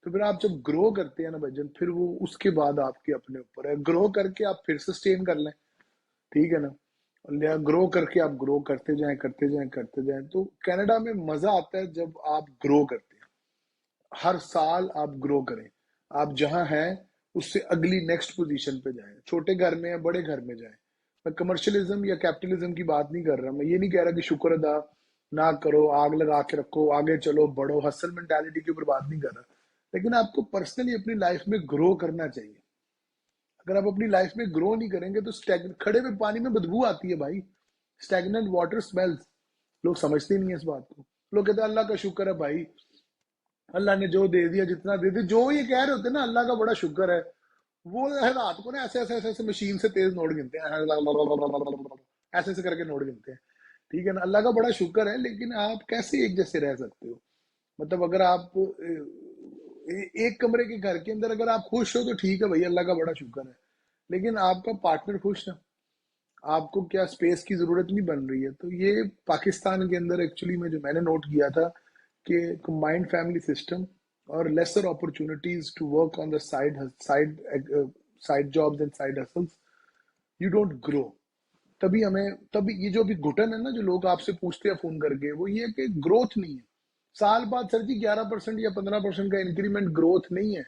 तो फिर आप जब ग्रो करते हैं ना भजन, फिर वो उसके बाद आपके अपने ऊपर है, ग्रो करके आप फिर सस्टेन कर लें। ठीक है ना। या ग्रो करके आप ग्रो करते जाएं करते जाएं करते जाएं। तो कनाडा में मजा आता है जब आप ग्रो करते हैं, हर साल आप ग्रो करें, आप जहां हैं उससे अगली नेक्स्ट पोजीशन पे जाएं, छोटे घर में या बड़े घर में जाएं। मैं कमर्शियलिज्म या कैपिटलिज्म की बात नहीं कर रहा, मैं ये नहीं कह रहा कि शुक्र अदा ना करो, आग लगा के रखो, आगे चलो बढ़ो, हसल मेंटालिटी के ऊपर बात नहीं कर रहा। लेकिन आपको पर्सनली अपनी लाइफ में ग्रो करना चाहिए। अगर आप अपनी लाइफ में ग्रो नहीं करेंगे तो खड़े हुए पानी में बदबू आती है भाई, स्टैग्नेंट वाटर स्मेल्स। लोग समझते नहीं है इस बात को। लोग कहते हैं अल्लाह का शुक्र है भाई, अल्लाह ने जो दे दिया जितना दे दिया, जो ये कह रहे होते हैं ना अल्लाह का बड़ा शुक्र है, वो रात को ना ऐसे ऐसे ऐसे ऐसे मशीन से तेज नोट गिनते हैं, ऐसे ऐसे करके नोट गिनते हैं। ठीक है ना। अल्लाह का बड़ा शुक्र है, लेकिन आप कैसे एक जैसे रह सकते हो? मतलब अगर आप एक कमरे के घर के अंदर अगर आप खुश हो तो ठीक है भाई, अल्लाह का बड़ा शुक्र है। लेकिन आपका पार्टनर खुश है, आपको क्या स्पेस की जरूरत नहीं बन रही है। तो ये पाकिस्तान के अंदर एक्चुअली में जो मैंने नोट किया था कि कंबाइंड फैमिली सिस्टम और lesser opportunities to work on the side side jobs and side hustles, you don't grow. तभी ये जो अभी घुटन है ना, जो लोग आपसे पूछते हैं फोन करके, वो ये है कि ग्रोथ नहीं है। साल बाद सर जी 11% या 15% का इंक्रीमेंट ग्रोथ नहीं है।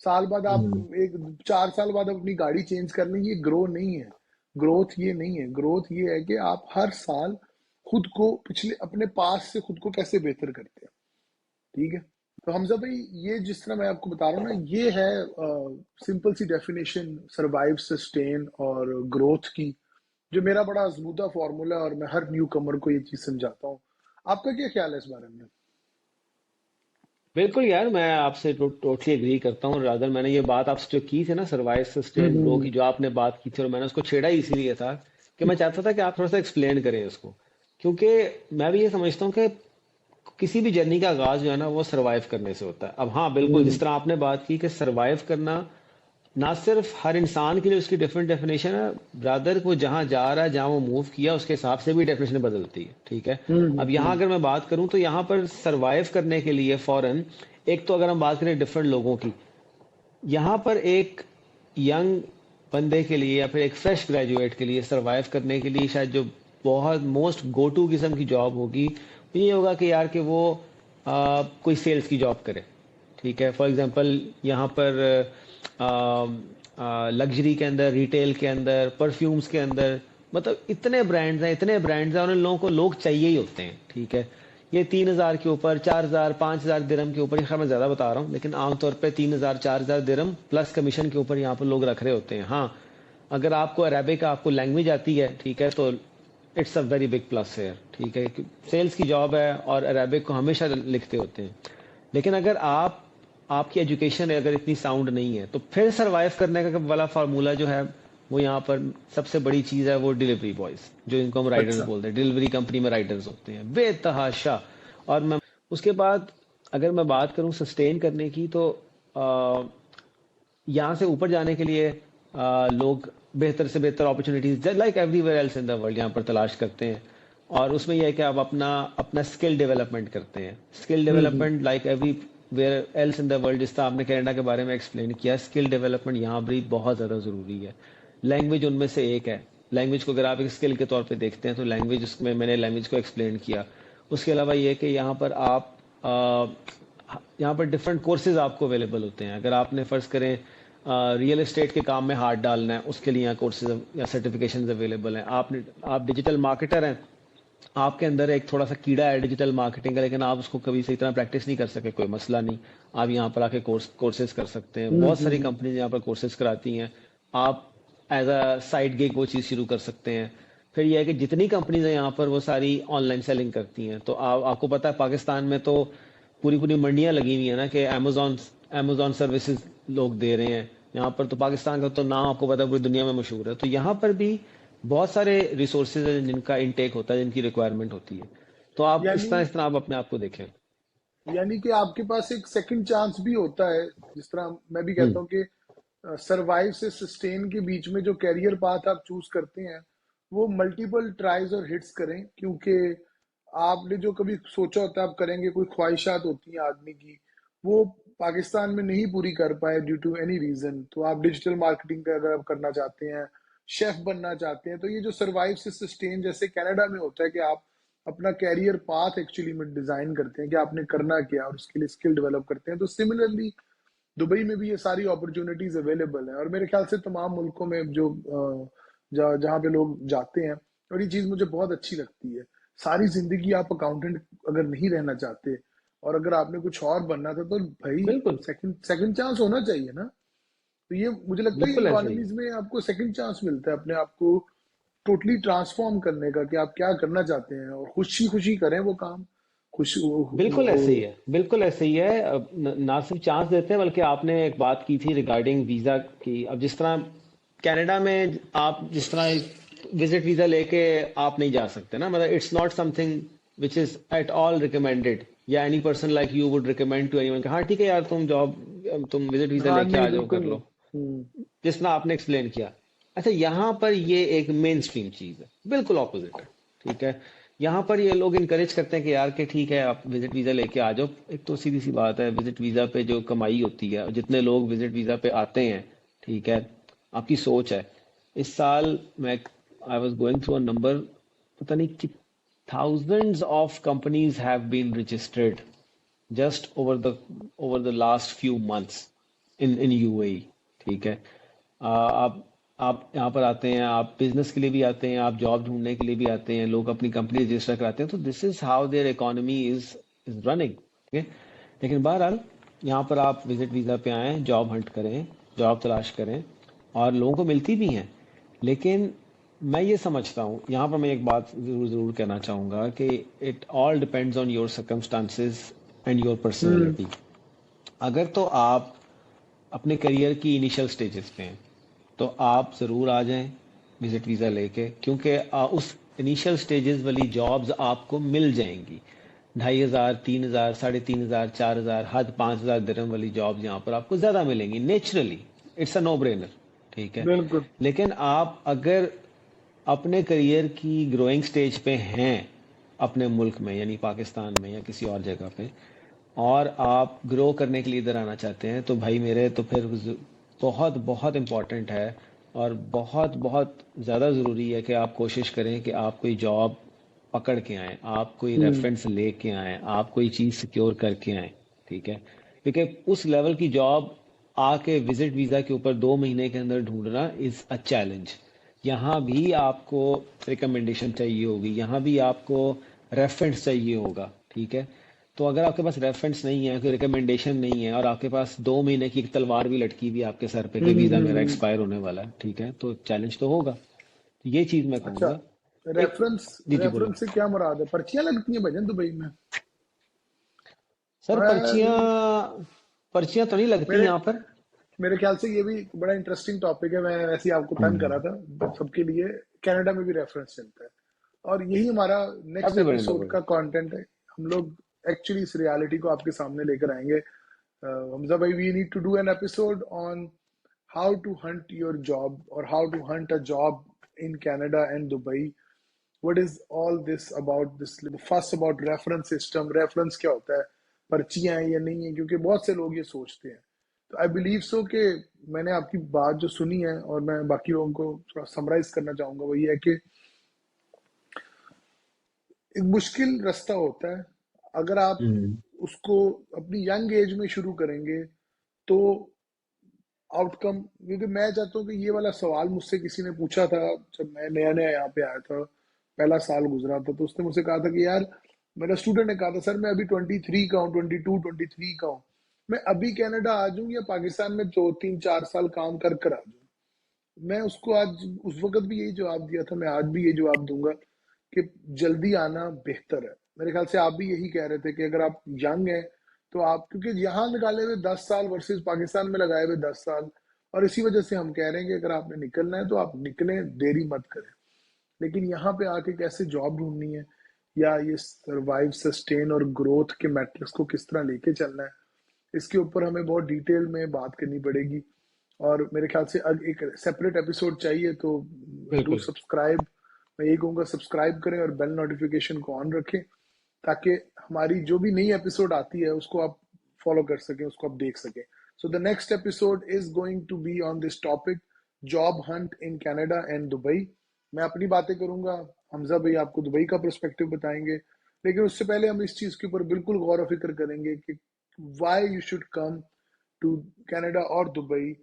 साल बाद आप हम्म। एक 4 साल बाद अपनी गाड़ी चेंज कर लें, ये ग्रो नहीं है। ग्रोथ ये नहीं है। ग्रोथ ये है कि आप हर साल खुद को पिछले अपने पास से खुद को कैसे बेहतर करते हैं। ठीक है। तो हमजा भाई, ये जिस तरह मैं आपको बता रहा हूँ ना, ये है सिंपल सी डेफिनेशन सर्वाइव, सस्टेन और ग्रोथ की, जो मेरा बड़ा आजमूदा फॉर्मूला है, और मैं हर न्यू कमर को ये चीज समझाता हूँ। आपका क्या ख्याल है इस बारे में? बिल्कुल यार, मैं आपसे टोटली एग्री करता हूँ। अगर मैंने ये बात आपसे जो की थी ना, सर्वाइव सस्टेन ग्रो की, हम्म। जो आपने बात की थी, और मैंने उसको छेड़ा ही इसीलिए था कि मैं चाहता था कि आप थोड़ा सा एक्सप्लेन करें उसको। क्योंकि मैं भी ये समझता हूँ कि किसी भी जर्नी का आगाज जो है ना वो सरवाइव करने से होता है। अब हाँ बिल्कुल, जिस तरह आपने बात की कि सरवाइव करना ना सिर्फ हर इंसान के लिए उसकी डिफरेंट डेफिनेशन है, ब्रदर को जहां जा रहा है, जहां वो मूव किया, उसके हिसाब से भी डेफिनेशन बदलती है। ठीक है। अब यहाँ अगर मैं बात करूं तो यहाँ पर सरवाइव करने के लिए फॉरेन, एक तो अगर हम बात करें डिफरेंट लोगों की, यहाँ पर एक यंग बंदे के लिए या फिर एक फ्रेश ग्रेजुएट के लिए सरवाइव करने के लिए शायद जो बहुत मोस्ट गो टू किस्म की जॉब होगी वो ये होगा कि यार कि वो कोई सेल्स की जॉब करे। ठीक है। फॉर एग्जांपल यहाँ पर लग्जरी के अंदर, रिटेल के अंदर, परफ्यूम्स के अंदर, मतलब इतने ब्रांड्स हैं, इतने ब्रांड्स हैं, और उन लोगों को लोग चाहिए ही होते हैं। ठीक है। ये 3,000 के ऊपर, 4,000, 5,000 दिरहम के ऊपर, ये खैर मैं ज्यादा बता रहा हूँ, लेकिन आमतौर पे 3,000, 4,000 दिरहम प्लस कमीशन के ऊपर यहाँ पर लोग रख रहे होते हैं। हाँ, अगर आपको अरेबिक, आपको लैंग्वेज आती है, ठीक है, तो it's a very big plus है। ठीक है। सेल्स की जॉब है और अरेबिक को हमेशा लिखते होते हैं। लेकिन अगर आपकी एजुकेशन अगर इतनी साउंड नहीं है, तो फिर सरवाइव करने का वाला फार्मूला जो है वो यहाँ पर सबसे बड़ी चीज है, वो डिलीवरी बॉयज, जो इनको हम राइडर्स अच्छा। बोलते हैं। डिलीवरी कंपनी में राइडर्स होते हैं बेतहाशा। और मैं उसके बाद अगर मैं बात करूं सस्टेन करने की, तो यहाँ से ऊपर जाने के लिए लोग बेहतर से बेहतर opportunities like everywhere else in the world यहाँ पर तलाश करते हैं। और उसमें यह है कि आप अपना अपना स्किल डेवलपमेंट करते हैं। Skill development like everywhere else in the world, जिस तरह आपने कनाडा के बारे में एक्सप्लेन किया, स्किल डेवलपमेंट यहाँ भी बहुत ज़्यादा ज़रूरी है। लैंग्वेज उनमें से एक है। लैंग्वेज को अगर आप एक स्किल के तौर पे देखते हैं तो लैंग्वेज, उसमें मैंने लैंग्वेज को एक्सप्लेन किया। उसके अलावा ये कि यहाँ पर आप यहाँ पर डिफरेंट कोर्सेज आपको अवेलेबल होते हैं। अगर आपने फर्ज करें रियल एस्टेट के काम में हाथ डालना है, उसके लिए यहाँ कोर्सेज या सर्टिफिकेशन अवेलेबल हैं। आप डिजिटल मार्केटर हैं, आपके अंदर एक थोड़ा सा कीड़ा है डिजिटल मार्केटिंग का, लेकिन आप उसको कभी सही तरह प्रैक्टिस नहीं कर सके, कोई मसला नहीं, आप यहाँ पर आके कोर्सेज कर सकते हैं। बहुत सारी कंपनीज यहाँ पर कोर्सेज कराती हैं। आप एज अ साइड गिग वो चीज़ शुरू कर सकते हैं। फिर यह है कि जितनी कंपनीज हैं यहाँ पर वो सारी ऑनलाइन सेलिंग करती हैं। तो आपको पता है पाकिस्तान में तो पूरी पूरी मंडियां लगी हुई है ना, कि अमेजोन अमेजोन सर्विसेज लोग दे रहे हैं। यहाँ पर तो पाकिस्तान का तो नाम आपको पता है पूरी दुनिया में मशहूर है। तो यहाँ पर भी बहुत सारे रिसोर्सेज हैं जिनका इनटेक होता है, जिनकी रिक्वायरमेंट होती है। तो आप यानी इस तरह आप अपने आप को देखें। यानी कि आपके पास एक सेकंड चांस भी होता है। जिस तरह मैं भी हम्म। कहता हूँ कि सरवाइव से सस्टेन के बीच में जो कैरियर पाथ आप चूज करते हैं, वो मल्टीपल ट्राइज और हिट्स करें, क्योंकि आपने जो कभी सोचा होता है आप करेंगे, कोई ख्वाहिशात होती हैं आदमी की, वो पाकिस्तान में नहीं पूरी कर पाए ड्यू टू एनी रीजन। तो आप डिजिटल मार्केटिंग का अगर आप करना चाहते हैं, शेफ बनना चाहते हैं, तो ये जो सरवाइव से सस्टेन जैसे कनाडा में होता है कि आप अपना कैरियर पाथ एक्चुअली में डिजाइन करते हैं कि आपने करना क्या, और उसके लिए स्किल डेवलप करते हैं। तो सिमिलरली दुबई में भी ये सारी अपॉर्चुनिटीज अवेलेबल है, और मेरे ख्याल से तमाम मुल्कों में जो जहाँ पे लोग जाते हैं। और ये चीज मुझे बहुत अच्छी लगती है। सारी जिंदगी आप अकाउंटेंट अगर नहीं रहना चाहते, और अगर आपने कुछ और बनना था, तो भाई बिल्कुल। सेकंड सेकंड चांस होना चाहिए ना। तो ये मुझे लगता है ये बिल्कुल ऐसे ही है। इकोनॉमीज में आपको सेकंड चांस मिलता है अपने आप को टोटली ट्रांसफॉर्म करने का, कि आप क्या करना चाहते हैं, और खुशी खुशी करें वो काम। खुश बिल्कुल ऐसे ही है। बिल्कुल ऐसे ही है। अब ना सिर्फ चांस देते हैं, बल्कि आपने एक बात की थी रिगार्डिंग वीजा की। अब जिस तरह कनाडा में आप जिस तरह विजिट वीजा लेके आप नहीं जा सकते ना, मतलब it's not something which is at all recommended, या any person like you would recommend to anyone, हाँ ठीक है यार तुम विजिट वीजा हाँ, लेके नहीं आ जाओ, बिल्कुल कर नहीं। लो, जिस तरह आपने एक्सप्लेन किया। अच्छा, यहाँ पर ये एक मेन स्ट्रीम चीज है, बिल्कुल ऑपोजिट है। ठीक है। यहाँ पर ये लोग इनकरेज करते हैं कि यार कि ठीक है आप विजिट वीजा लेके आ जाओ। एक तो सीधी सी बात है, विजिट वीजा पे जो कमाई होती है, जितने लोग विजिट वीजा पे आते हैं, ठीक है, आपकी सोच है। इस साल मैं I was going through a number, पता नहीं कि thousands of companies have been registered just over the last few months in UAE। ठीक है। आप यहाँ पर आते हैं, आप बिजनेस के लिए भी आते हैं, आप जॉब ढूंढने के लिए भी आते हैं, लोग अपनी कंपनी रजिस्टर कराते हैं। तो this is how there economy is running. ठीक है। लेकिन बहरहाल यहाँ पर आप विजिट वीजा पे आए, जॉब हंट करें, जॉब तलाश करें, और लोगों को मिलती भी हैं। लेकिन मैं ये समझता हूँ, यहाँ पर मैं एक बात जरूर जरूर कहना चाहूंगा कि it all depends on your circumstances and your hmm. Personality. अगर तो आप अपने करियर की इनिशियल स्टेजेस पे हैं, तो आप ज़रूर आ जाएं विजिट वीज़ा लेके, क्योंकि उस इनिशियल स्टेजेस वाली जॉब्स आपको मिल जाएंगी। 2,500, 3,000, 3,500, 4,000, हद 5,000 दिरहम वाली जॉब यहाँ पर आपको ज्यादा मिलेंगी naturally. It's a no brainer. ठीक है। बिल्कुल। लेकिन आप अगर अपने करियर की ग्रोइंग स्टेज पे हैं अपने मुल्क में यानी पाकिस्तान में या किसी और जगह पे, और आप ग्रो करने के लिए इधर आना चाहते हैं, तो भाई मेरे तो फिर बहुत बहुत इम्पोर्टेंट है और बहुत बहुत ज़्यादा ज़रूरी है कि आप कोशिश करें कि आप कोई जॉब पकड़ के आएँ, आप कोई हम्म। रेफरेंस लेके आएँ, आप कोई चीज़ सिक्योर करके आएँ। ठीक है। क्योंकि उस लेवल की जॉब आके विजिट वीज़ा के ऊपर 2 महीने के अंदर ढूंढना इज़ अ चैलेंज। यहाँ भी आपको रिकमेंडेशन चाहिए होगी, यहाँ भी आपको रेफरेंस चाहिए होगा। ठीक है। तो अगर आपके पास रेफरेंस नहीं है, कोई रिकमेंडेशन नहीं है, और आपके पास 2 महीने की एक तलवार भी लटकी हुई है आपके सर पे कि वीजा मेरा हम्म। एक्सपायर होने वाला है, ठीक है, तो चैलेंज तो होगा। तो ये चीज मैं अच्छा, कहूंगा। एक रेफरेंस जी जी बोलो। रेफरेंस से क्या मुराद है? पर्चियां लगती हैं भजन दुबई में? सर पर्चियां, मैं पर्चियां तो नहीं लगती मेरे यहाँ पर। मेरे ख्याल से ये भी एक बड़ा इंटरेस्टिंग टॉपिक है। मैं वैसे ही आपको तंग करा हम्म। था सबके लिए। कनाडा में भी रेफरेंस चलता है, और यही हमारा next everyone in the episode world. का कंटेंट है। हम लोग एक्चुअली इस रियलिटी को आपके सामने लेकर आएंगे। हमजा भाई, we need to do an episode on how to hunt your job, और how to hunt a job in Canada and Dubai. What is all this about this first about reference system? Reference क्या होता है? पर्चियां हैं या नहीं है? क्योंकि बहुत से लोग ये सोचते हैं। तो आई बिलीव सो कि मैंने आपकी बात जो सुनी है, और मैं बाकी लोगों को थोड़ा समराइज करना चाहूंगा, वो ये है कि एक मुश्किल रास्ता होता है। अगर आप हम्म। उसको अपनी यंग एज में शुरू करेंगे तो आउटकम, क्योंकि मैं चाहता हूँ कि ये वाला सवाल मुझसे किसी ने पूछा था जब मैं नया नया यहाँ पे आया था, पहला साल गुजरा था। तो उसने मुझसे कहा था कि यार, मेरा स्टूडेंट ने कहा था, सर मैं अभी 23 का हूँ, 22, 23 का हूँ, मैं अभी कनाडा आ जाऊं या पाकिस्तान में 2, 3, 4 साल काम कर कर आ जाऊं? मैं उसको आज, उस वक्त भी यही जवाब दिया था, मैं आज भी यही जवाब दूंगा कि जल्दी आना बेहतर है। मेरे ख्याल से आप भी यही कह रहे थे कि अगर आप यंग हैं तो आप, क्योंकि यहाँ निकाले हुए 10 साल वर्सेस पाकिस्तान में लगाए हुए 10 साल, और इसी वजह से हम कह रहे हैं कि अगर आपने निकलना है तो आप निकलें, देरी मत करें। लेकिन यहाँ पे आके कैसे जॉब ढूंढनी है, या ये सर्वाइव, सस्टेन और ग्रोथ के मैट्रिक्स को किस तरह लेके चलना है, इसके ऊपर हमें बहुत डिटेल में बात करनी पड़ेगी। और मेरे ख्याल से अब एक सेपरेट एपिसोड चाहिए। तो डू बिल्कुल। सब्सक्राइब। मैं यही कहूँगा, सब्सक्राइब करें और बेल नोटिफिकेशन को ऑन रखें, ताकि हमारी जो भी नई एपिसोड आती है उसको आप फॉलो कर सकें, उसको आप देख सकें। So the next episode is going to be on this topic, job hunt in Canada and Dubai. मैं अपनी बातें करूंगा, हमजा भाई आपको दुबई का पर्सपेक्टिव बताएंगे। लेकिन उससे पहले हम इस चीज के ऊपर बिल्कुल गौर फिक्र करेंगे कि why you should come to Canada or Dubai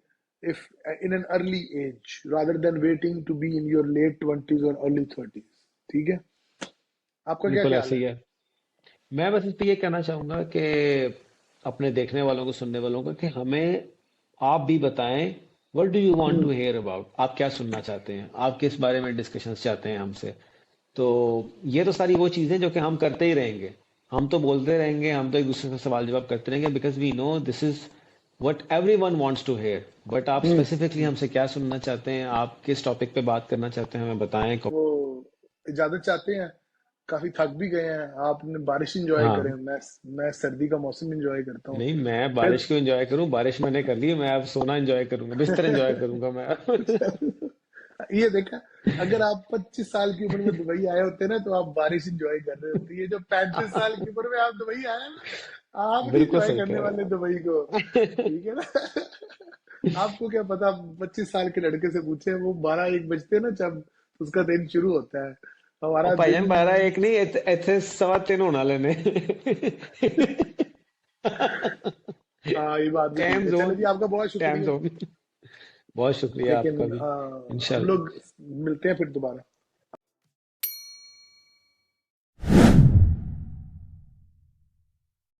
if in an early age rather than waiting to be in your late 20s or early 30s। ठीक है? आपका क्या बिल्कुल ख्याल ऐसे है? ही है। मैं बस इस पे ये कहना चाहूंगा कि अपने देखने वालों को, सुनने वालों को, कि हमें आप भी बताएं, what do you want to hmm. Hear about, आप क्या सुनना चाहते हैं, आप किस बारे में डिस्कशंस चाहते हैं हमसे। तो ये तो सारी वो चीजें जो कि हम करते ही रहेंगे, हम तो बोलते रहेंगे, हम तो एक दूसरे से सवाल जवाब करते रहेंगे, because we know this is what everyone wants to hear. But आप स्पेसिफिकली हम्म। हमसे क्या सुनना चाहते हैं, आप किस टॉपिक पे बात करना चाहते हैं, हमें बताएं। वो इजाजत चाहते हैं? काफी थक भी गए हैं, आपने बारिश एंजॉय करें, हाँ। मैं सर्दी का मौसम एंजॉय करता हूँ। नहीं, मैं फिर बारिश क्यों एंजॉय करूं, बारिश मैंने कर ली, मैं अब सोना एंजॉय करूंगा, बिस्तर एंजॉय करूंगा मैं। ये देखा, अगर आप 25 साल की उम्र में दुबई आए होते ना तो आप बारिश एंजॉय कर रहे होते। ये जो 35 साल की उम्र में आप दुबई आए ना, आप नहीं बिल्कुल एंजॉय सही करने कह वाले दुबई रहे को। हैं। ठीक है ना? आपको क्या पता, 25 साल के लड़के से पूछे, वो 12, 1 बजते ना जब उसका दिन शुरू होता है, ਉਹ हमारा ਭਾਈजान दिन। 12 1 नहीं, ਇੱਥੇ 3:15 ਹੋਣ ਵਾਲੇ ਨੇ। हाँ, ये बात भी ठीक टाइम है। चलो जोन, जी, आपका बहुत टाइम शुक्रिया। जोन। बहुत शुक्रिया लेकिन आपका भी। हम इंशाल्लाह। लोग मिलते हैं फिर दोबारा।